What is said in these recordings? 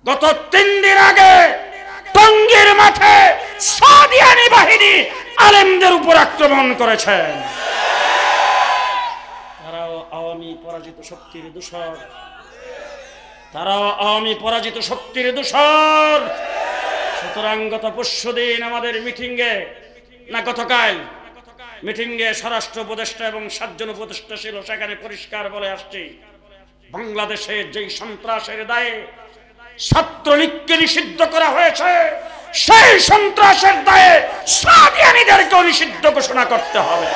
গত 3 দিন আগে টঙ্গীর মাঠে সাদিয়ানি বাহিনী আলেমদের উপর আক্রমণ করেছে। তারাও আওয়ামী পরাজিত শক্তির দূষর, তারাও আওয়ামী পরাজিত শক্তির দূষর। সুতরাং গত পরশুদিন আমাদের মিটিংয়ে, না গতকাল মিটিংয়ে স্বরাষ্ট্র উপদেষ্টা এবং 7 জন উপদেষ্টা ছিল, সেখানে পরিষ্কার বলে আসছি, বাংলাদেশে যেই সন্ত্রাসের দায়ে ছাত্রলীগকে নিষিদ্ধ করা হয়েছে, সেই সন্ত্রাসের দায়ে সাদিয়ানীদেরকেও নিষিদ্ধ ঘোষণা করতে হবে।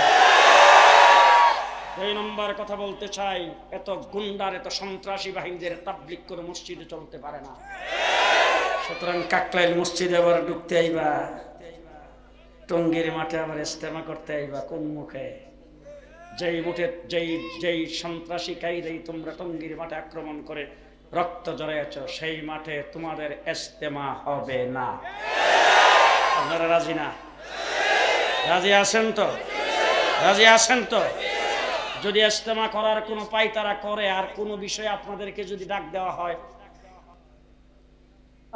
2 নম্বর কথা বলতে চাই, এত গুন্ডার, এত সন্ত্রাসী বাহিনীদের তাবলীগ করে মসজিদে চলতে পারে না। সুতরাং কাকলাইল মসজিদে আবার ঢুকতে আইবা, টঙ্গীর মাঠে আবার ইস্তেমা করতে আইবা কোন মুখে? যেই সন্ত্রাসী কায়দায় তোমরা টঙ্গীর মাঠে আক্রমণ করে রক্ত জড়াইছ, সেই মাঠে তোমাদের ইস্তেমা হবে না। আপনারা রাজি না? রাজি আছেন তো? রাজি আছেন তো? যদি ইস্তেমা করার কোনো পায়তারা করে আর কোনো বিষয়ে আপনাদেরকে যদি ডাক দেওয়া হয়,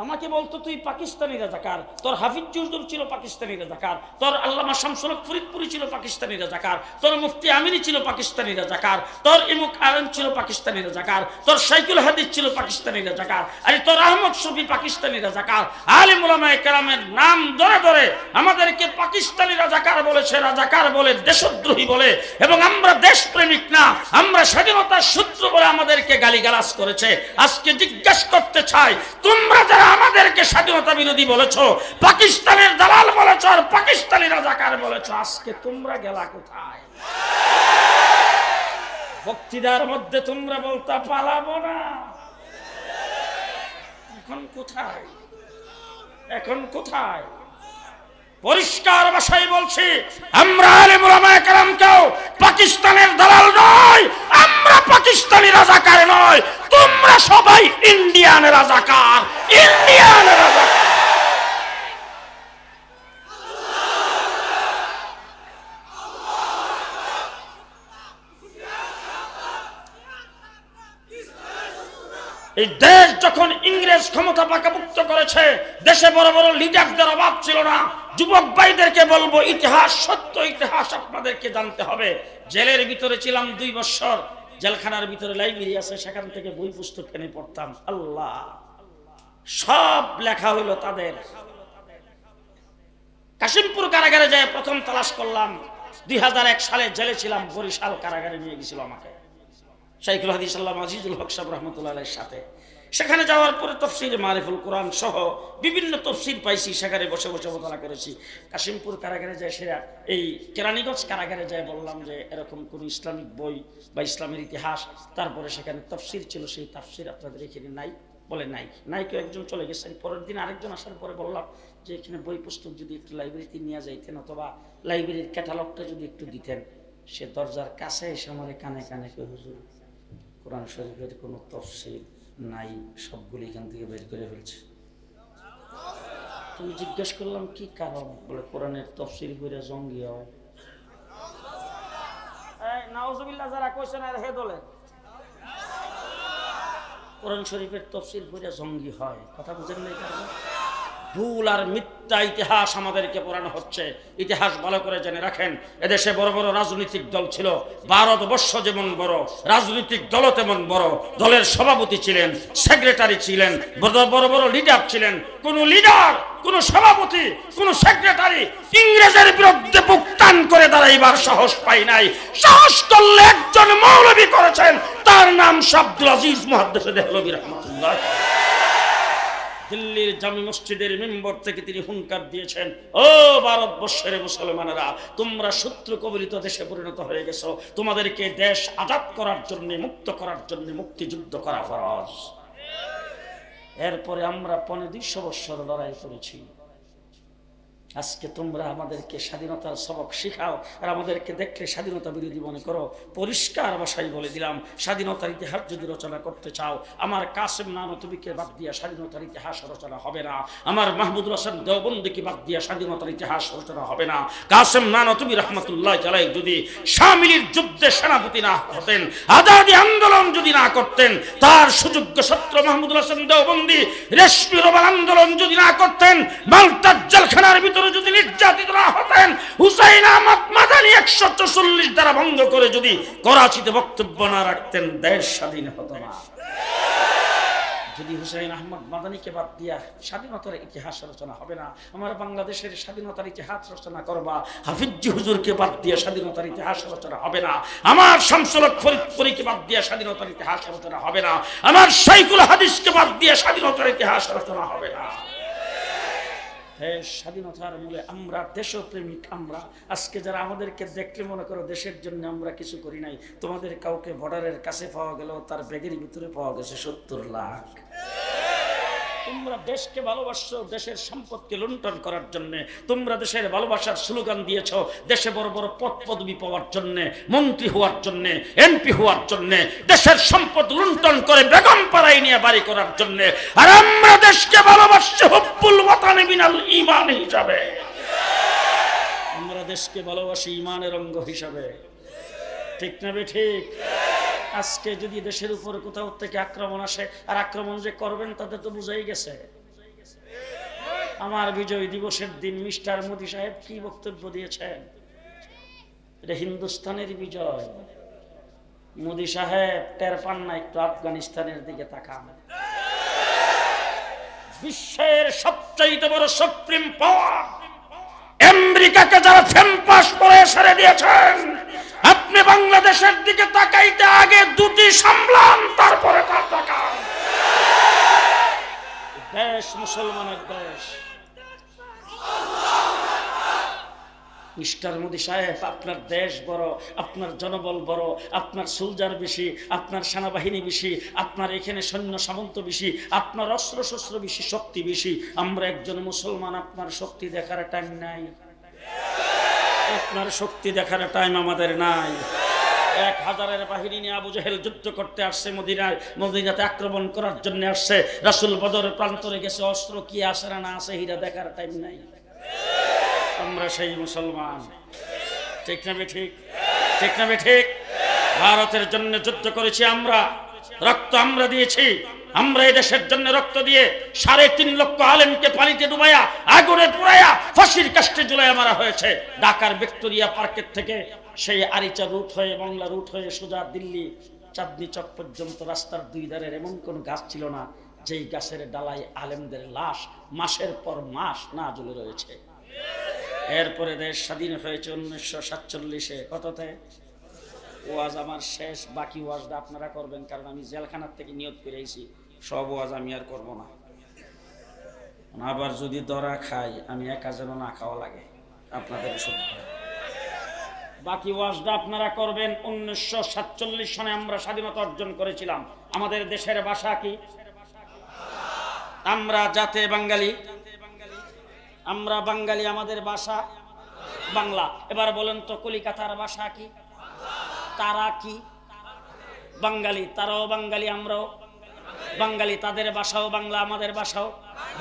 আমাকে বলতো তুই পাকিস্তানি রাজাকার, তোর হাফিজ জুজুর ছিল পাকিস্তানি রাজাকার, তোর আল্লামা শামসুল হক ফরিদপুরি ছিল পাকিস্তানি রাজাকার, তোর মুফতি আমিনী ছিল পাকিস্তানি রাজাকার, তোর ইমুক আলম ছিল পাকিস্তানি রাজাকার, তোর শাইখুল হাদিস ছিল পাকিস্তানি রাজাকার, আরে তোর আহমদ শফি পাকিস্তানি রাজাকার। আলিম উলামায়ে কেরামের নাম ধরে ধরে আমাদেরকে পাকিস্তানি রাজাকার বলেছে, রাজাকার বলে, দেশদ্রোহী বলে, এবং আমরা দেশপ্রেমিক না, আমরা স্বাধীনতার শত্রু বলে আমাদেরকে গালিগালাজ করেছে। আজকে জিজ্ঞাসা করতে চাই, তোমরা যারা আমাদেরকে স্বাধীনতা বিরোধী বলেছো, পাকিস্তানের দালাল বলেছো, আর পাকিস্তানি রাজাকার বলেছো, আজকে তোমরা গেলা কোথায়? বক্তৃতার মধ্যে তোমরা বলতা পালাবো না, এখন কোথায়? এখন কোথায়? পরিষ্কার ভাষায় বলছি, আমরা আলেম উলামায়ে কেরামকেও পাকিস্তানের দালাল নয়, আমরা পাকিস্তানি রাজাকার নয়, তোমরা সবাই ইন্ডিয়ান রাজাকার, ইন্ডিয়ান রাজাকার। এই দেশ যখন ইংরেজ ক্ষমতা পাকাপুক্ত করেছে, দেশে বড় বড় লিডারদের অভাব ছিল না। যুবক ভাইদেরকে বলবো, ইতিহাস সত্য, ইতিহাস আপনাদেরকে জানতে হবে। জেলের ভিতরে ছিলাম 2 বছর, জেলখানার ভিতরে লাইব্রেরি আছে, সেখান থেকে বই পুস্তক কিনে পড়তাম। আল্লাহ, সব লেখা হইল তাদের। কাশিমপুর কারাগারে যায় প্রথম তালাশ করলাম, 2001 সালে জেলে ছিলাম, বরিশাল কারাগারে নিয়ে গেছিল আমাকে শাইখুল হাদিস আল্লামা আজিজুল হক সাহেব রাহমাতুল্লাহ আলাইহির সাথে। সেখানে যাওয়ার পরে তফসির মারিফুল কোরআন সহ বিভিন্ন তফসির পাইছি, সেখানে বসে বসে মোতালা করেছি। কাশিমপুর কারাগারে যায়, সেরা এই কেরানীগঞ্জ কারাগারে যায় বললাম যে এরকম কোন ইসলামিক বই বা ইসলামের ইতিহাস, তারপরে সেখানে তফসির ছিল, সেই তফসির আপনাদের এখানে নাই? বলে নাই। নাই কেউ একজন চলে গেছেন, পরের দিন আরেকজন আসার পরে বললাম যে এখানে বই পুস্তক যদি একটু লাইব্রেরিতে নিয়ে যাইতেন, অথবা লাইব্রেরির ক্যাটালগটা যদি একটু দিতেন। সে দরজার কাছে এসে আমার কানে কানে কে, হুজুর কোরআন শরীফের কোনো তফসির নাই, সবগুলি এখান থেকে বের করে ফেলছে। তুমি জিজ্ঞেস করলাম কি কারণ? বলে কোরআনের তফসির করে জঙ্গি হয়। নাউজুবিল্লাহ, যারা কইছেন আর হে দলে কোরআন শরীফের তফসির করে জঙ্গি হয়, কথা বুঝেন না? ভুল আর মিথ্যা ইতিহাস আমাদেরকে পড়ানো হচ্ছে। ইতিহাস ভালো করে জেনে রাখেন, এদেশে বড় বড় রাজনৈতিক দল ছিল, ভারতবর্ষ যেমন বড়, রাজনৈতিক দলও তেমন বড়। দলের সভাপতি ছিলেন, সেক্রেটারি ছিলেন, বড় বড় লিডার ছিলেন। কোন লিডার, কোন সভাপতি, কোন সেক্রেটারি ইংরেজের বিরুদ্ধে বুকটান করে দাঁড়াইবার সাহস পাই নাই। সাহস করলে একজন মৌলবী করেছেন, তার নাম আব্দুল আজিজ মুহাদ্দিস দেহলভী রাহমাতুল্লাহ। দিল্লির জামি মসজিদের মেম্বার থেকে তিনি হুঙ্কার দিয়েছেন, ও ভারতবর্ষের মুসলমানেরা, তোমরা শত্রু কবলিত দেশে পরিণত হয়ে গেছো, তোমাদেরকে দেশ আজাদ করার জন্য, মুক্ত করার জন্য মুক্তিযুদ্ধ করা ফরজ। এরপরে আমরা 250 বছর লড়াই করেছি। আজকে তোমরা আমাদেরকে স্বাধীনতার সবক শিখাও, আর আমাদেরকে দেখলে স্বাধীনতা বিরোধী মনে করো। পরিষ্কার ভাষায় বলে দিলাম, স্বাধীনতার ইতিহাস যদি রচনা করতে চাও, আমার কাসেম নানতুবিকে বাদ দিয়া স্বাধীনতার ইতিহাস রচনা হবে না। আমার মাহমুদুল হাসান দেওবন্দীকে বাদ দিয়া স্বাধীনতার ইতিহাস রচনা হবে না। কাসেম নানতুবি রহমতুল্লাহ আলাইহি যদি শামিলির যুদ্ধে সেনাপতি না হতেন, আজাদী আন্দোলন যদি না করতেন, তার সুযোগ্য ছাত্র মাহমুদুল হাসান দেওবন্দী রেশমি রোমান আন্দোলন যদি না করতেন, মালটার জেলখানার ভিতরে যদি নির্যাতিত না হতেন, হুসাইন আহমদ মাদানী 144 দ্বারা ভঙ্গ করে যদি করাচিতে বক্তব্য না রাখতেন, দেশ স্বাধীন হতো না। যদি হুসাইন আহমদ মাদানীকে বাদ দিয়া স্বাধীনতার ইতিহাস রচনা হবে না। আমার বাংলাদেশের স্বাধীনতার ইতিহাস রচনা করবা, হাফিজি হুজুরকে বাদ দিয়ে স্বাধীনতার ইতিহাস রচনা হবে না। আমার শামসুল হক ফরিদপুরীকে বাদ দিয়ে স্বাধীনতার ইতিহাস রচনা হবে না। আমার শাইখুল হাদিসকে বাদ দিয়ে স্বাধীনতার ইতিহাস রচনা হবে না। স্বাধীনতার মূলে আমরা দেশপ্রেমিক। আমরা আজকে যারা আমাদেরকে দেখলে মনে করো দেশের জন্য আমরা কিছু করি নাই, তোমাদের কাউকে বর্ডারের কাছে পাওয়া গেল, তার ব্যাগের ভিতরে পাওয়া গেছে 70 লাখ। তোমরা দেশকে ভালোবাসছো দেশের সম্পদকে লুণ্ঠন করার জন্য। তোমরা দেশের ভালোবাসার স্লোগান দিয়েছ দেশে বড় বড় পদ পদবি পাওয়ার জন্য, মন্ত্রী হওয়ার জন্য, এমপি হওয়ার জন্য, দেশের সম্পদ লুণ্ঠন করে বেগম পাড়াই নিয়ে বাড়ি করার জন্য। আর আমরা দেশকে ভালোবাসছি হুব্বুল ওয়াতানি মিনাল ঈমান হিসাবে। আমরা দেশকে ভালোবাসি ঈমানের অঙ্গ হিসাবে। ঠিক না বে ঠিক? আজকে যদি দেশের উপর কোথাও থেকে আক্রমণ আসে, আর আক্রমণ যে করবেন তাদের তো বুঝাই গেছে। আমার বিজয় দিবসের দিন মিস্টার মোদি সাহেব কি বক্তব্য দিয়েছেন? এটা হিন্দুস্তানের বিজয়। মোদি সাহেব টের পান না, একটু আফগানিস্তানের দিকে তাকান। বিশ্বের সবচাইতে বড় সুপ্রিম পাওয়ার আমেরিকাকে যারা ফেম্পাস করে ছেড়ে দিয়েছেন, আপনি বাংলাদেশের দিকে তাকাইতে আগে দুটি সামলান, তারপরে তার তাকান। দেশ মুসলমানের দেশ। মিস্টার মোদি সাহেব, আপনার দেশ বড়, আপনার জনবল বড়, আপনার সোলজার বেশি, আপনার সেনাবাহিনী বেশি, আপনার এখানে সৈন্য সামন্ত বেশি, আপনার অস্ত্র শস্ত্র বেশি, শক্তি বেশি। আমরা একজন মুসলমান, আপনার শক্তি দেখার টাইম নাই। আপনার শক্তি দেখার টাইম আমাদের নাই। 1000-এর বাহিনী নিয়ে আবু জেহেল যুদ্ধ করতে আসছে মদিনাতে আক্রমণ করার জন্য আসছে। রাসূল বদরের প্রান্তরে গেছে, অস্ত্র কি আছে না আছে হীরা দেখার টাইম নাই। আমরা সেই মুসলমান। ঠিক না ঠিক? ঠিক না ঠিক? ভারতের জন্য যুদ্ধ করেছি আমরা, রক্ত আমরা দিয়েছি। আমরা এই দেশের জন্য রক্ত দিয়ে 3.5 লক্ষ আলেমকে পানিতে ডুবাইয়া আগুনে পুড়াইয়া ফাঁসির কাস্টে ঝুলাইয়া মারা হয়েছে। ঢাকার ভিক্টোরিয়া পার্কের থেকে সেই আরিচা রুট হয়ে, বাংলা রুট হয়ে সোজা দিল্লি চাঁদনি চক পর্যন্ত রাস্তার 2 ধারের এমন কোনো গাছ ছিল না যেই গাছের ডালায় আলেমদের লাশ মাসের পর মাস না ঝুলে রয়েছে। এরপরে দেশ স্বাধীন হয়েছে 1947-এ। কততে? ওয়াজ আমার শেষ, বাকি ওয়াজটা আপনারা করবেন, কারণ আমি জেলখানার থেকে নিয়ত করে আইছি সব ওয়াজ আমি আর করবো না। আবার যদি ধরা খাই, আমি একা যেন না খাওয়া লাগে আপনাদের শুনতে। বাকি ওয়াজটা আপনারা করবেন। 1947 সনে আমরা স্বাধীনতা অর্জন করেছিলাম। আমাদের দেশের ভাষা কি? আমরা জাতে বাঙালি, আমরা বাঙালি, আমাদের ভাষা বাংলা। এবার বলেন তো কলিকাতার ভাষা কি? তারা কি? বাঙালি। তারাও বাঙালি, আমরাও বাঙালি। তাদের ভাষাও বাংলা, আমাদের ভাষাও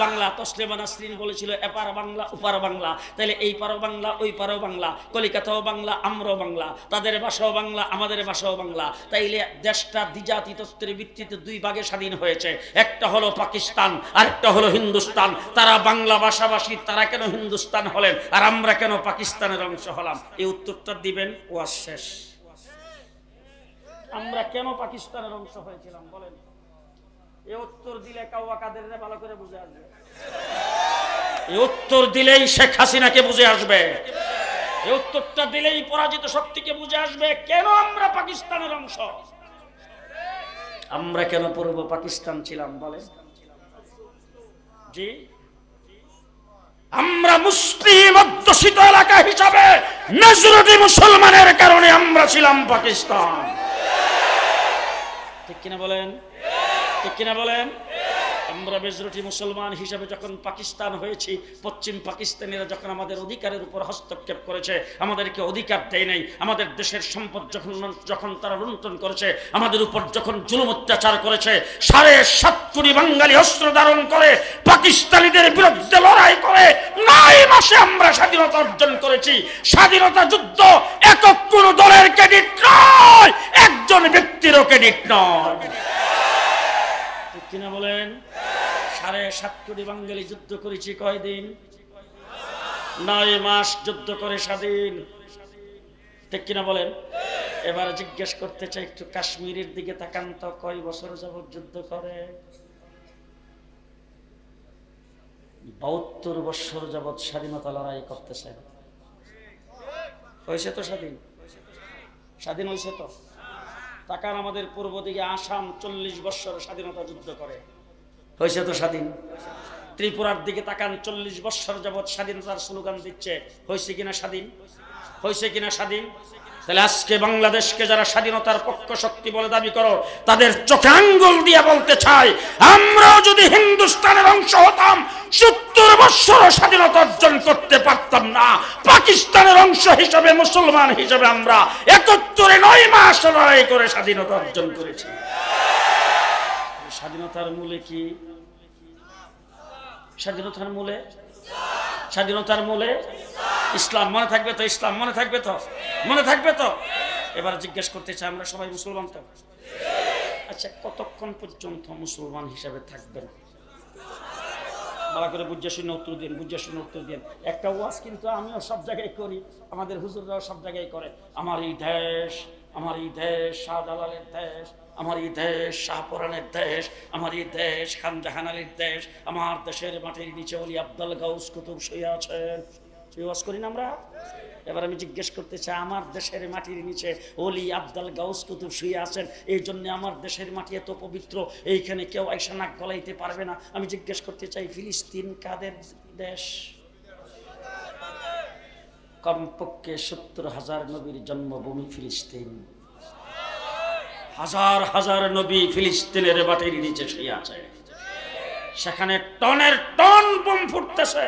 বাংলা। তসলিমা নাসরিন বলেছিল এপার বাংলা ওপার বাংলা, তাহলে এই পারও বাংলা ওই পারও বাংলা, কলিকাতাও বাংলা আমরাও বাংলা, তাদের ভাষাও বাংলা আমাদের ভাষাও বাংলা। তাইলে দেশটা দ্বিজাতি তত্ত্বের ভিত্তিতে 2 ভাগে স্বাধীন হয়েছে। একটা হলো পাকিস্তান, আরেকটা হলো হিন্দুস্তান। তারা বাংলা ভাষাভাষী, তারা কেন হিন্দুস্তান হলেন আর আমরা কেন পাকিস্তানের অংশ হলাম? এই উত্তরটা দিবেন, ওয়াজ শেষ। আমরা কেন পাকিস্তানের অংশ হয়েছিলাম বলেন? এই উত্তর দিলে কাওয়া কাদেররে ভালো করে বুঝে আসবে। এই উত্তর দিলেই শেখ হাসিনাকে বুঝে আসবে। এই উত্তরটা দিলেই পরাজিত শক্তিকে বুঝে আসবে কেন আমরা পাকিস্তানের অংশ। আমরা কেন পূর্ব পাকিস্তান ছিলাম বলেন? জি, আমরা মুসলিম অধ্যুষিত এলাকা হিসাবে মেজরিটি মুসলমানের কারণে আমরা ছিলাম পাকিস্তান। ঠিক কিনা বলেন? ঠিক কিনা বলেন? আমরা মেজরিটি মুসলমান হিসেবে যখন পাকিস্তান হয়েছি, পশ্চিম পাকিস্তানিরা যখন আমাদের অধিকারের উপর হস্তক্ষেপ করেছে, আমাদেরকে অধিকার দেয় নাই, আমাদের দেশের সম্পদ যখন তারা লুণ্ঠন করেছে, আমাদের উপর যখন জুলুম অত্যাচার করেছে, 7.5 কোটি বাঙালি অস্ত্র ধারণ করে পাকিস্তানিদের বিরুদ্ধে লড়াই করে 9 মাসে আমরা স্বাধীনতা অর্জন করেছি। স্বাধীনতা যুদ্ধ একক কোন দলের ক্রেডিট নয়, একজন ব্যক্তিরও ক্রেডিট নয়, ঠিক কিনা বলেন? 7.5 কোটি বাঙালি যুদ্ধ করেছি কয়দিন? 9 মাস যুদ্ধ করে স্বাধীন, ঠিক কিনা বলেন? এবার জিজ্ঞেস করতে চাই, একটু কাশ্মীরের দিকে তাকান তো, কয় বছর যাবত যুদ্ধ করে? 72 বছর যাবত স্বাধীনতা লড়াই করতেছে। হয়েছে তো স্বাধীন? স্বাধীন হয়েছে তো? তাকান আমাদের পূর্ব দিকে আসাম 40 বছর স্বাধীনতা যুদ্ধ করে, হয়েছে তো স্বাধীন? ত্রিপুরার দিকে তাকান, 40 বছর যাবত স্বাধীনতার স্লোগান দিচ্ছে, হয়েছে কিনা স্বাধীন? হয়েছে কিনা স্বাধীন? তাহলে আজকে বাংলাদেশকে যারা স্বাধীনতার পক্ষ শক্তি বলে দাবি করো, তাদের চোখে আঙ্গুল দিয়ে বলতে চাই, আমরাও যদি হিন্দুস্তানের অংশ হতাম 70 বছর স্বাধীনতা অর্জন করতে পারতাম না। পাকিস্তানের অংশ হিসেবে, মুসলমান হিসেবে আমরা 71 মাস লড়াই করে স্বাধীনতা অর্জন করেছি। স্বাধীনতার মূলে কি? স্বাধীনতার মূলে, স্বাধীনতার মূলে ইসলাম। মনে থাকবে তো? ইসলাম মনে থাকবে তো? মনে থাকবে তো? এবার জিজ্ঞেস করতে চাই, আমরা সবাই মুসলমান তো? আচ্ছা, কতক্ষণ পর্যন্ত মুসলমান হিসাবে থাকবেন? ভালো করে বুঝে শুনে উত্তর দিন, বুঝে শুনে উত্তর দিন। একটা ওয়াজ কিন্তু আমিও সব জায়গায় করি, আমাদের হুজুররাও সব জায়গায় করে। আমার এই দেশ, আমার এই দেশ শাহজালালের দেশ, আমার এই দেশ শাহপরানের দেশ, আমার এই দেশ খান জাহান আলীর দেশ, আমার দেশের মাটির নিচে ওলি আব্দুল গাউস কুতুব শুয়ে আছেন। ওয়াজ করি না আমরা? এবার আমি জিজ্ঞেস করতে চাই, আমার দেশের মাটির নিচে ওলি আব্দুল গাউস কুতুব শুয়ে আছেন, এই জন্য আমার দেশের মাটি এত পবিত্র, এইখানে কেউ আইসা নাক গলাইতে পারবে না। আমি জিজ্ঞেস করতে চাই, ফিলিস্তিন কাদের দেশ? কমপক্ষে 70,000 নবীর জন্মভূমি ফিলিস্তিন। হাজার হাজার নবী ফিলিস্তিনের মাটির নিচে শুয়ে আছে, সেখানে টনের টন বোম ফুটতেছে,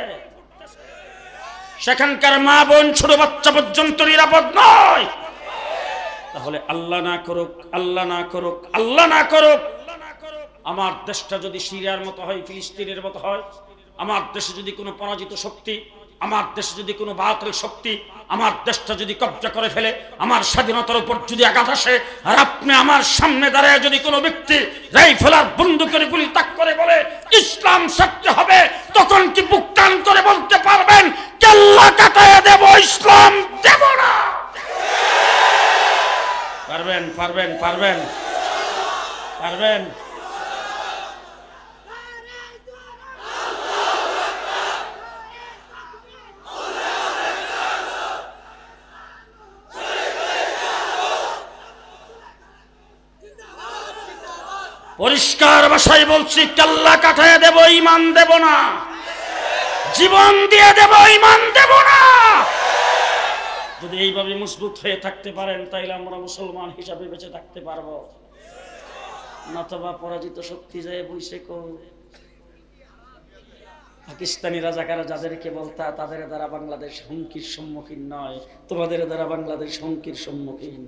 সেখানকার মা বোন ছোট বাচ্চা পর্যন্ত নিরাপদ নয়। তাহলে আল্লাহ না করুক, আল্লাহ না করুক, আল্লাহ না করুক, আমার দেশটা যদি সিরিয়ার মতো হয়, ফিলিস্তিনের মতো হয়, আমার দেশে যদি কোনো পরাজিত শক্তি, আমার দেশে যদি কোনো বাতিল শক্তি আমার দেশটা যদি কব্জা করে ফেলে, আমার স্বাধীনতার উপর যদি আঘাত আসে, আর আপনি আমার সামনে দাঁড়ায় যদি কোনো ব্যক্তি রাইফেল আর বন্দুকের গুলি তাক করে বলে ইসলাম সত্য হবে, তখন কি বুক টান করে বলতে পারবেন কেল্লা কাটায় দেব, ইসলাম দেব না? পারবেন? পারবেন? পারবেন? পারবেন? পরিষ্কার ভাষায় বলছি, কাল্লা কাটায় দেব, ঈমান দেব না। জীবন দিয়ে দেব, ঈমান দেব না। যদি এইভাবে মজবুত হয়ে থাকতে পারেন, তাইলে আমরা মুসলমান হিসাবে বেঁচে থাকতে পারবো। নতবা পরাজিত শক্তি যায় বইসে কো। পাকিস্তানি রাজাকারা যাদেরকে বলতা, তাদের দ্বারা বাংলাদেশ হুমকির সম্মুখীন নয়, তোমাদের দ্বারা বাংলাদেশ হুমকির সম্মুখীন।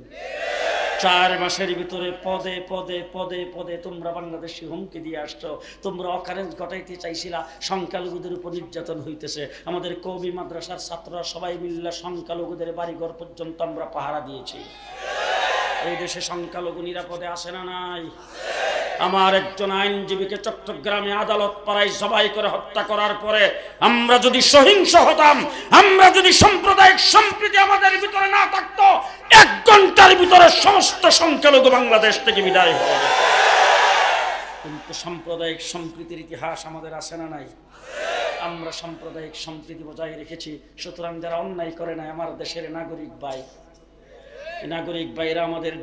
4 মাসের ভিতরে পদে পদে পদে পদে তোমরা বাংলাদেশে হুমকি দিয়ে আসছো। তোমরা অকারেন্স ঘটাইতে চাইছিলা, সংখ্যালঘুদের উপর নির্যাতন হইতেছে। আমাদের কওমি মাদ্রাসার ছাত্ররা সবাই মিল্লা সংখ্যালঘুদের বাড়িঘর পর্যন্ত আমরা পাহারা দিয়েছি। এই দেশে সংখ্যালঘু নিরাপদে আসে না নাই? আমার একজন আইনজীবীকে চট্টগ্রামে আদালত পাড়ায় জবাই করে হত্যা করার পরে আমরা যদি সহিংস হতাম, আমরা যদি সাম্প্রদায়িক সম্প্রীতি আমাদের ভিতরে না থাকতো, 1 ঘন্টার ভিতরে সমস্ত সংখ্যালঘু বাংলাদেশ থেকে বিদায় হয়ে যেত। কিন্তু সাম্প্রদায়িক সম্প্রীতির ইতিহাস আমাদের আছে না নাই? আমরা সাম্প্রদায়িক সম্প্রীতি বজায় রেখেছি। সুতরাং যারা অন্যায় করে নাই আমার দেশের নাগরিক ভাই, নাগরিক ভাইরা আমাদের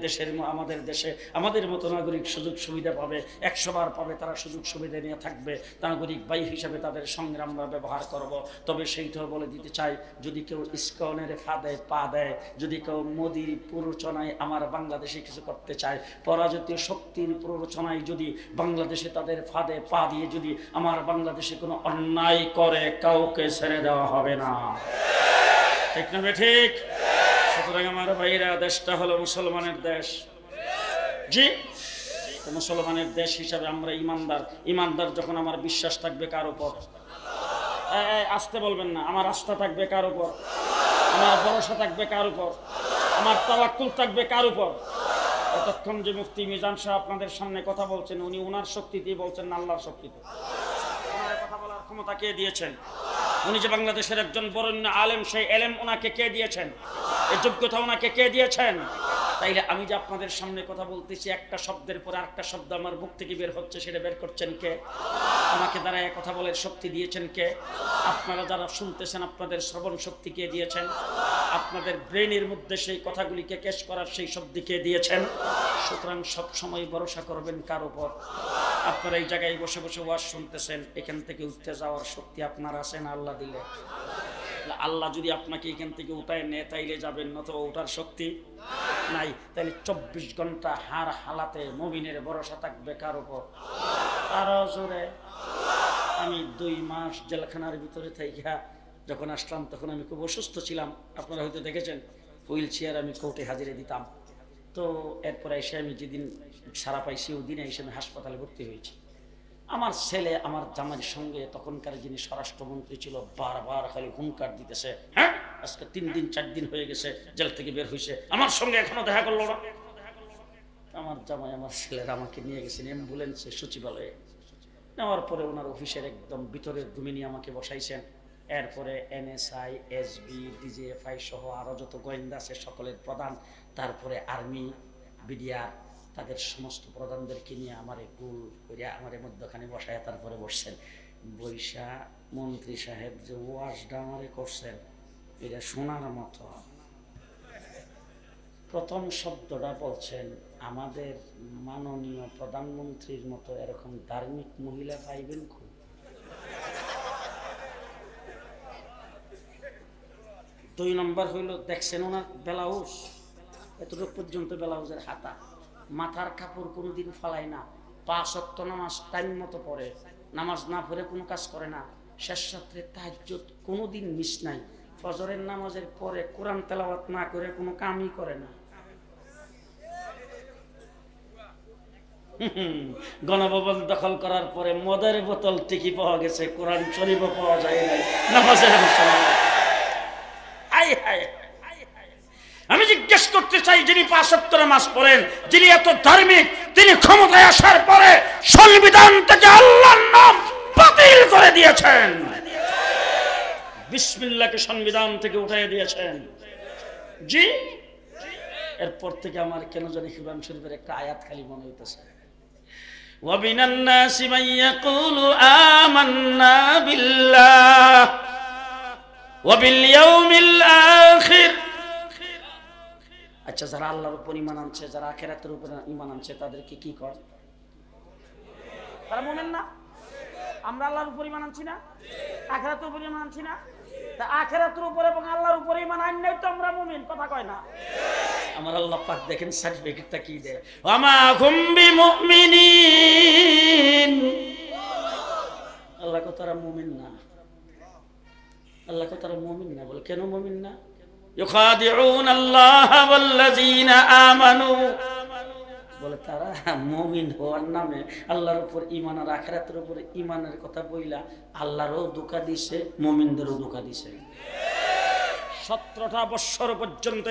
দেশে আমাদের মতো নাগরিক সুযোগ সুবিধা পাবে, 100 বার পাবে, তারা সুযোগ সুবিধা নিয়ে থাকবে। নাগরিক ভাই হিসাবে তাদের সঙ্গে আমরা ব্যবহার করব। তবে সেইটাও বলে দিতে চাই, যদি কেউ ইসকনের ফাঁদে পা দেয়, যদি কেউ মোদির প্ররোচনায় আমার বাংলাদেশে কিছু করতে চায়, পরাজিতীয় শক্তির প্ররোচনায় যদি বাংলাদেশে তাদের ফাঁদে পা দিয়ে যদি আমার বাংলাদেশে কোনো অন্যায় করে, কাউকে ছেড়ে দেওয়া হবে না। ঠিক না ঠিক? সুতরাং আমার ভাইরা, দেশটা হলো মুসলমানের দেশ। জি, মুসলমানের দেশ হিসাবে আমরা ইমানদার যখন আমার বিশ্বাস থাকবে কার উপর? আসতে বলবেন না। আমার আস্থা থাকবে কার উপর? আমার ভরসা থাকবে কার উপর? আমার তাওয়াক্কুল থাকবে কার উপর? এতক্ষণ যে মুফতি মিজান সাহেব আপনাদের সামনে কথা বলছেন, উনি ওনার শক্তি দিয়ে বলছেন না আল্লাহর শক্তিতে? ওনার কথা বলার ক্ষমতা কে দিয়েছেন? উনি যে বাংলাদেশের একজন বরেণ্য আলেম, সেই এলেম ওনাকে কে দিয়েছেন? এই যোগ্যতা ওনাকে কে দিয়েছেন? তাইলে আমি যে আপনাদের সামনে কথা বলতেছি, একটা শব্দের পর আরেকটা শব্দ আমার মুখ থেকে বের হচ্ছে, সেটা বের করছেন কে? আমাকে দ্বারা কথা বলার শক্তি দিয়েছেন কে? আপনারা যারা শুনতেছেন, আপনাদের শ্রবণ শক্তি কে দিয়েছেন? আপনাদের ব্রেনের মধ্যে সেই কথাগুলিকে ক্যাশ করার সেই শক্তি কে দিয়েছেন? সুতরাং সবসময় ভরসা করবেন কার উপর? আপনারা এই জায়গায় বসে বসে ওয়াজ শুনতেছেন, এখান থেকে উঠতে যাওয়ার শক্তি আপনার আছে না আল্লাহ দিলে? আল্লাহ যদি আপনাকে এখান থেকে উঠায় নেয় তাইলে যাবেন, নতুবা ওঠার শক্তি নাই। তাইলে 24 ঘন্টা হার হালাতে মুমিনের ভরসা থাকবে কার উপর? আরো জোরে। আমি 2 মাস জেলখানার ভিতরে থাইকা যখন আসলাম, তখন আমি খুব অসুস্থ ছিলাম। আপনারা হয়তো দেখেছেন, হুইল চেয়ার আমি কোর্টে হাজিরে দিতাম। তো এরপরে এসে আমি যেদিন সারা পাইছি, ওই দিনে এসে আমি হাসপাতালে ভর্তি হয়েছি। আমার ছেলে আমার জামাইয়ের সঙ্গে, তখনকার যিনি স্বরাষ্ট্রমন্ত্রী ছিল, বারবার খালি হুঙ্কার দিতেছে, হ্যাঁ আজকে 3 দিন 4 দিন হয়ে গেছে জেল থেকে বের হয়েছে, আমার সঙ্গে এখনো দেখা করলো না। আমার জামাই আমার ছেলেরা আমাকে নিয়ে গেছেন অ্যাম্বুলেন্সে সচিবালয়ে। নেওয়ার পরে ওনার অফিসের একদম ভিতরের রুমে নিয়ে আমাকে বসাইছেন। এরপরে NSI, SB, DGFI সহ আরও যত গোয়েন্দা আছে সকলের প্রধান, তারপরে আর্মি, বিডিআর, তাদের সমস্ত প্রধানদেরকে নিয়ে আমার গোল করে আমার মধ্যখানে বসায় তারপরে বসছেন। বৈশা মন্ত্রী সাহেব যে ওয়াজটা আমারে করছেন, এটা শোনার মতো। প্রথম শব্দটা বলছেন, আমাদের মাননীয় প্রধানমন্ত্রীর মতো এরকম ধার্মিক মহিলা পাইবেন খুব। 2 নম্বর হইল, দেখছেন ওনার ব্লাউজ, এতটুকু পর্যন্ত ব্লাউজের হাতা, মাথার কাপড় কোনোদিন ফালায় না, 5 ওয়াক্ত নামাজ টাইম মতো পড়ে, নামাজ না পড়ে কোনো কাজ করে না, শেষ রাত্রে তাহাজ্জুদ কোনোদিন মিস নাই, ফজরের নামাজের পরে কোরআন তেলাওয়াত না করে কোনো কামই করে না। গণভবন দখল করার পরে মদের বোতল ঠিকই পাওয়া গেছে, কোরআন শরীফও পাওয়া যায় নাই নামাজের সময়। আমি জিজ্ঞেস করতে চাই, যিনি 5 ওয়াক্ত নামাজ পড়েন, যিনি এত ধার্মিক, তিনি ক্ষমতায় আসার পরে সংবিধান থেকে আল্লাহর নাম বাতিল করে দিয়েছেন, বিসমিল্লাহকে সংবিধান থেকে উঠিয়ে দিয়েছেন। জি, এরপর থেকে আমার কেন জানি কোরআন শরীফের একটা আয়াত খালি মনে হইতেছে, ওয়াবিনান নাসি মান ইয়াকুলু আমান্না বিল্লাহ ওয়া বিল ইয়াউমিল আখির। আচ্ছা, যারা আল্লাহর উপর ঈমান আনছে, যারা আখিরাতের উপর ঈমান আনছে, তাদেরকে কি কর? তারা মুমিন না? আমরা আল্লাহর উপর ঈমান আনছি না? আখিরাতের উপর ঈমান আনছি না? তা আখিরাতের উপর এবং আল্লাহর উপর ঈমান আনলেই তো আমরা মুমিন, কথা কয় না? আমার আল্লাহ পাক দেখেন সার্টিফিকেটটা কি দেয়, ওয়ামা হুম বিমুমিনিন। আল্লাহ কো তারা মুমিন না, আল্লাহ কো তারা মুমিন না। বলে কেন মুমিন না? ইউখাদিউন আল্লাহ ওয়াল্লাযিনা আমানু। বলে তারা মুমিন হওয়ার নামে আল্লাহর উপর ঈমান আর আখিরাতের উপর ঈমানের কথা বইলা আল্লাহরও ধোঁকা দিছে, মুমিনদেরও ধোঁকা দিছে। 17টা বছর পর্যন্ত